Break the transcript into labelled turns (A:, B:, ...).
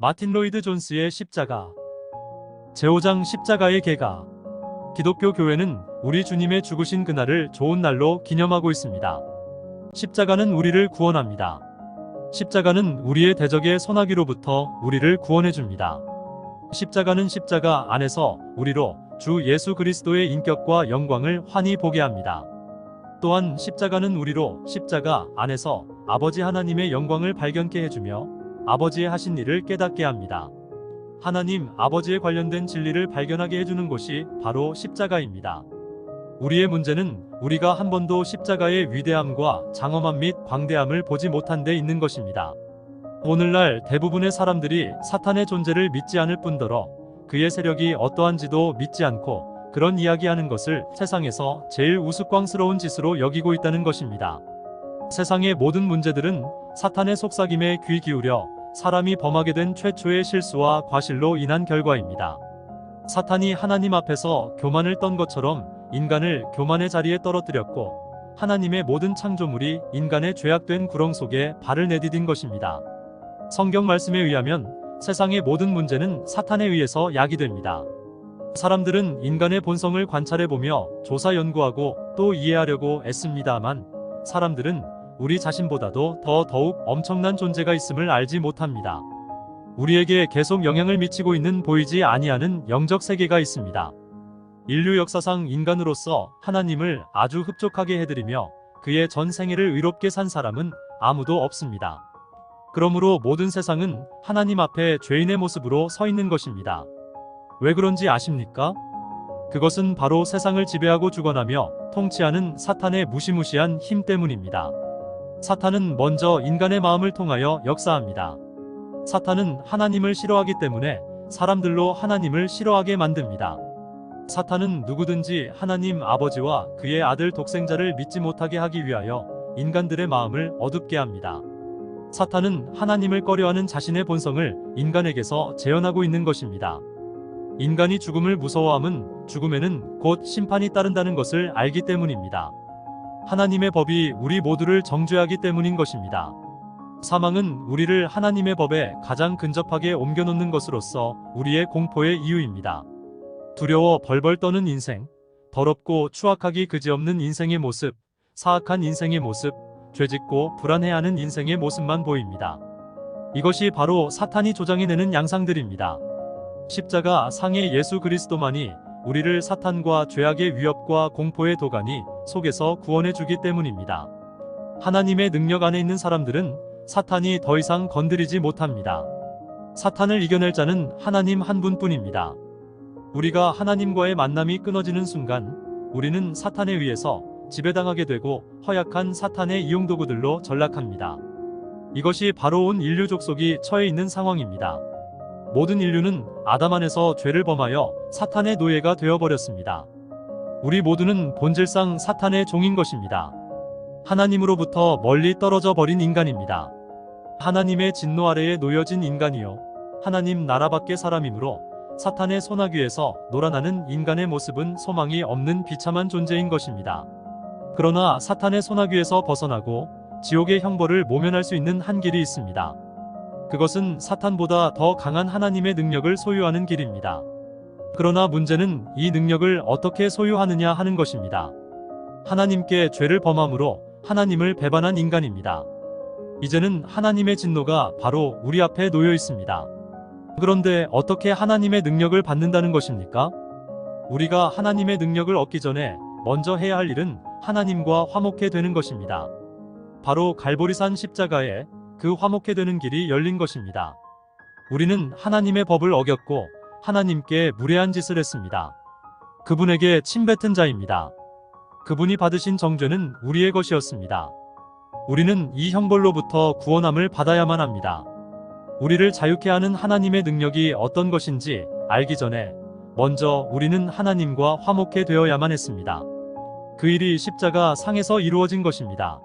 A: 마틴 로이드 존스의 십자가. 제5장 십자가의 계가. 기독교 교회는 우리 주님의 죽으신 그날을 좋은 날로 기념하고 있습니다. 십자가는 우리를 구원합니다. 십자가는 우리의 대적의 소나기로부터 우리를 구원해 줍니다. 십자가는 십자가 안에서 우리로 주 예수 그리스도의 인격과 영광을 환히 보게 합니다. 또한 십자가는 우리로 십자가 안에서 아버지 하나님의 영광을 발견케 해주며 아버지의 하신 일을 깨닫게 합니다. 하나님 아버지에 관련된 진리를 발견하게 해주는 곳이 바로 십자가입니다. 우리의 문제는 우리가 한 번도 십자가의 위대함과 장엄함 및 광대함을 보지 못한 데 있는 것입니다. 오늘날 대부분의 사람들이 사탄의 존재를 믿지 않을 뿐더러 그의 세력이 어떠한지도 믿지 않고 그런 이야기하는 것을 세상에서 제일 우스꽝스러운 짓으로 여기고 있다는 것입니다. 세상의 모든 문제들은 사탄의 속삭임에 귀 기울여 사람이 범하게 된 최초의 실수와 과실로 인한 결과입니다. 사탄이 하나님 앞에서 교만을 떤 것처럼 인간을 교만의 자리에 떨어뜨렸고 하나님의 모든 창조물이 인간의 죄악된 구렁 속에 발을 내디딘 것입니다. 성경 말씀에 의하면 세상의 모든 문제는 사탄에 의해서 야기됩니다. 사람들은 인간의 본성을 관찰해보며 조사 연구하고 또 이해하려고 애씁니다만 사람들은 우리 자신보다도 더욱 엄청난 존재가 있음을 알지 못합니다. 우리에게 계속 영향을 미치고 있는 보이지 아니하는 영적 세계가 있습니다. 인류 역사상 인간으로서 하나님을 아주 흡족하게 해드리며 그의 전 생애를 의롭게 산 사람은 아무도 없습니다. 그러므로 모든 세상은 하나님 앞에 죄인의 모습으로 서 있는 것입니다. 왜 그런지 아십니까? 그것은 바로 세상을 지배하고 주관하며 통치하는 사탄의 무시무시한 힘 때문입니다. 사탄은 먼저 인간의 마음을 통하여 역사합니다. 사탄은 하나님을 싫어하기 때문에 사람들로 하나님을 싫어하게 만듭니다. 사탄은 누구든지 하나님 아버지와 그의 아들 독생자를 믿지 못하게 하기 위하여 인간들의 마음을 어둡게 합니다. 사탄은 하나님을 꺼려하는 자신의 본성을 인간에게서 재현하고 있는 것입니다. 인간이 죽음을 무서워함은 죽음에는 곧 심판이 따른다는 것을 알기 때문입니다. 하나님의 법이 우리 모두를 정죄하기 때문인 것입니다. 사망은 우리를 하나님의 법에 가장 근접하게 옮겨놓는 것으로서 우리의 공포의 이유입니다. 두려워 벌벌 떠는 인생, 더럽고 추악하기 그지없는 인생의 모습, 사악한 인생의 모습, 죄짓고 불안해하는 인생의 모습만 보입니다. 이것이 바로 사탄이 조장해내는 양상들입니다. 십자가 상의 예수 그리스도만이 우리를 사탄과 죄악의 위협과 공포의 도가니 속에서 구원해주기 때문입니다. 하나님의 능력 안에 있는 사람들은 사탄이 더 이상 건드리지 못합니다. 사탄을 이겨낼 자는 하나님 한 분뿐입니다. 우리가 하나님과의 만남이 끊어지는 순간 우리는 사탄에 의해서 지배당하게 되고 허약한 사탄의 이용도구들로 전락합니다. 이것이 바로 온 인류 족속이 처해 있는 상황입니다. 모든 인류는 아담 안에서 죄를 범하여 사탄의 노예가 되어버렸습니다. 우리 모두는 본질상 사탄의 종인 것입니다. 하나님으로부터 멀리 떨어져 버린 인간입니다. 하나님의 진노 아래에 놓여진 인간이요 하나님 나라 밖의 사람이므로 사탄의 소나귀에서 놀아나는 인간의 모습은 소망이 없는 비참한 존재인 것입니다. 그러나 사탄의 소나귀에서 벗어나고 지옥의 형벌을 모면할 수 있는 한 길이 있습니다. 그것은 사탄보다 더 강한 하나님의 능력을 소유하는 길입니다. 그러나 문제는 이 능력을 어떻게 소유하느냐 하는 것입니다. 하나님께 죄를 범함으로 하나님을 배반한 인간입니다. 이제는 하나님의 진노가 바로 우리 앞에 놓여 있습니다. 그런데 어떻게 하나님의 능력을 받는다는 것입니까? 우리가 하나님의 능력을 얻기 전에 먼저 해야 할 일은 하나님과 화목해 되는 것입니다. 바로 갈보리산 십자가에 그 화목해 되는 길이 열린 것입니다. 우리는 하나님의 법을 어겼고 하나님께 무례한 짓을 했습니다. 그분에게 침뱉은 자입니다. 그분이 받으신 정죄는 우리의 것이었습니다. 우리는 이 형벌로부터 구원함을 받아야만 합니다. 우리를 자유케 하는 하나님의 능력이 어떤 것인지 알기 전에 먼저 우리는 하나님과 화목해 되어야만 했습니다. 그 일이 십자가 상에서 이루어진 것입니다.